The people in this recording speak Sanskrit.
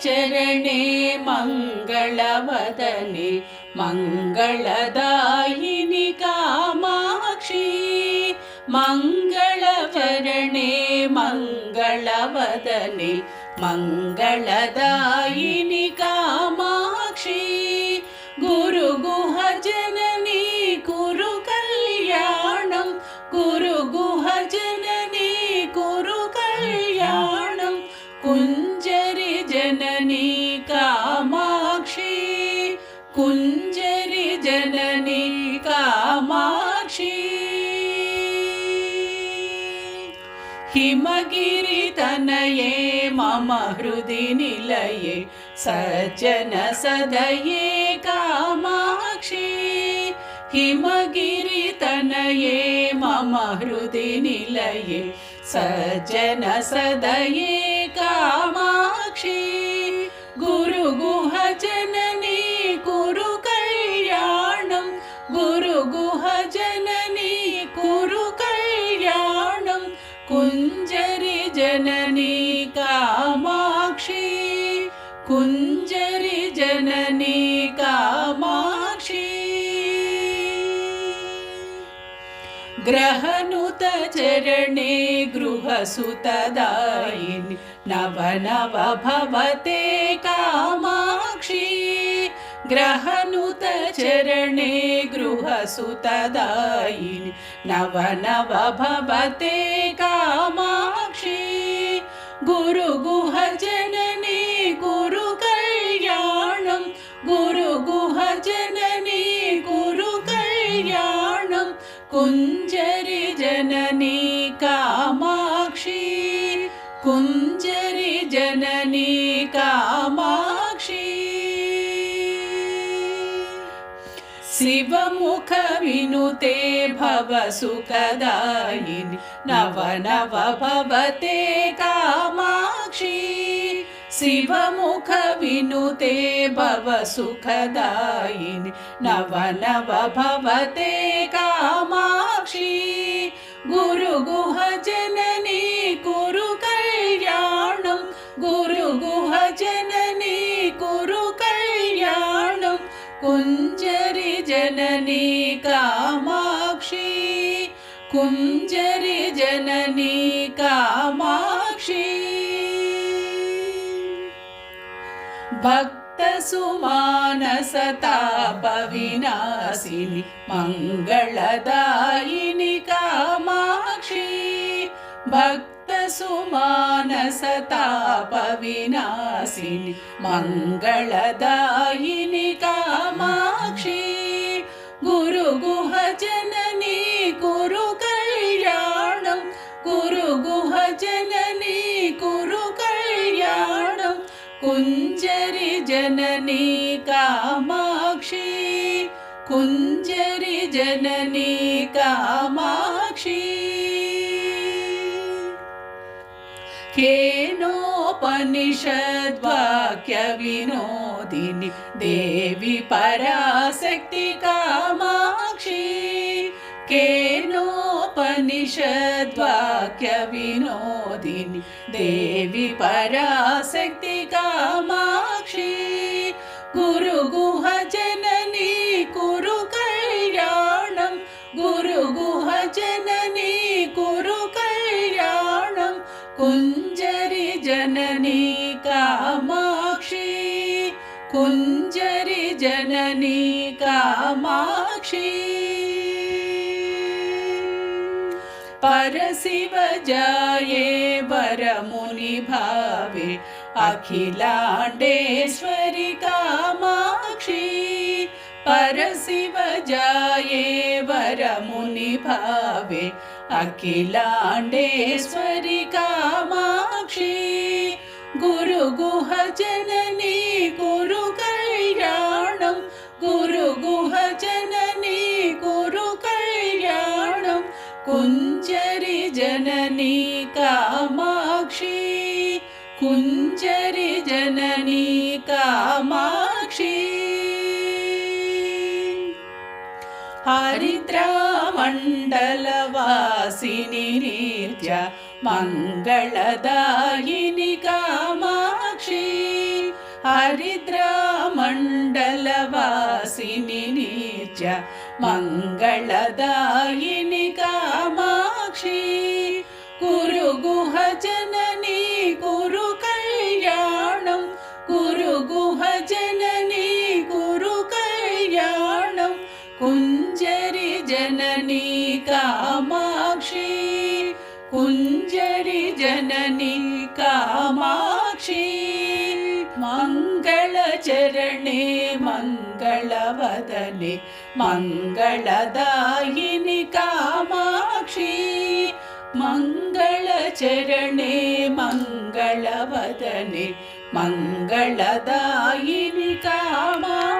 चरणे मङ्गलवदने मङ्गलदायिनि कामाक्षी मङ्गलचरणे मङ्गलवदने मङ्गलदायिनि कामाक्षी गुरुगुहजननी कुरु कल्याणं गुरुगुहजननी कुरु कल्याणं कुञ्जरि जननी कामाक्षी कुञ्जरि जननी कामाक्षी हिमगिरितनये मम हृदि निलये सज्जन सदये कामाक्षी हिमगिरितनये मम हृदि निलये सज्जन सदये कामाक्षी गुरुगुहजननी कुरु कल्याणं गुरुगुहजननी कुरु कल्याणं कुञ्जरि जननी कामाक्षी कुञ्जरि जननी कामाक्षी ग्रहनुत चरणे गृहसुतदायिनि नव नव भवते कामाक्षी ग्रहनुत चरणे गृहसुतदायिनि नव नव भवते कामाक्षी गुरुगुहजननी कुरु कल्याणं गुरुगुहजननी कुरु कल्याणं कुञ्जरि जननी कामाक्षी कुञ्जरि जननी कामाक्षी शिवमुख विनुते भव सुखदायिनि नव नव भवते कामाक्षी शिवमुख विनुते भव सुखदायिनि नव नव भवते कामाक्षी गुरुगुहजननी कुरु कल्याणं गुरुगुहजननी कुरु कल्याणं कुञ्जरि जननी कामाक्षी कुञ्जरि जननी कामाक्षी भक्तसुमानसतापविनाशिनि मङ्गलदायिनि कामाक्षी भक्तसुमानसतापविनाशिनि मङ्गलदायिनि कामाक्षी गुरुगुहजननी कुरु कल्याणं गुरुगुहजननी कुरु कल्याणं कुञ्जरि जननी कामाक्षी कुञ्जरि जननी कामाक्षी केनोपनिषद्वाक्यविनोदिनि देवी पराशक्ति कामाक्षी केनोपनिषद्वाक्यविनोदिनि देवी पराशक्ति कामाक्षी गुरुगुहजननी कुरु कल्याणं गुरुगुहजननी कुरु कल्याणं कुञ्जरि जननी कामाक्षी कुञ्जरि जननी कामाक्षी परशिव जाये वरमुनि भावे अखिलाण्डेश्वरि कामाक्षी परशिव जाये वरमुनि भावे अखिलाण्डेश्वरि कामाक्षी गुरुगुहजननी कुरु कल्याणं गुरुगुहजननी कुरु कल्याणं कुञ्जरि जननी कामाक्षी कुञ्जरि जननी कामाक्षी हरिद्रामण्डलवासिनि नित्या मङ्गलदायिनि कामाक्षी हरिद्रामण्डलवासिनि नित्य मङ्गलदायिनि कामाक्षी कुरु गुहजननी कुरु कल्याणं कुरु गुहजननी कुरु कल्याणं कुञ्जरि जननी कामाक्षी कुञ्जरि जननी कामाक्षी मङ्गलचरणे मङ्गलवदने मङ्गलदायिनि कामाक्षी मङ्गलचरणे मङ्गलवदने मङ्गलदायिनि कामाक्षी।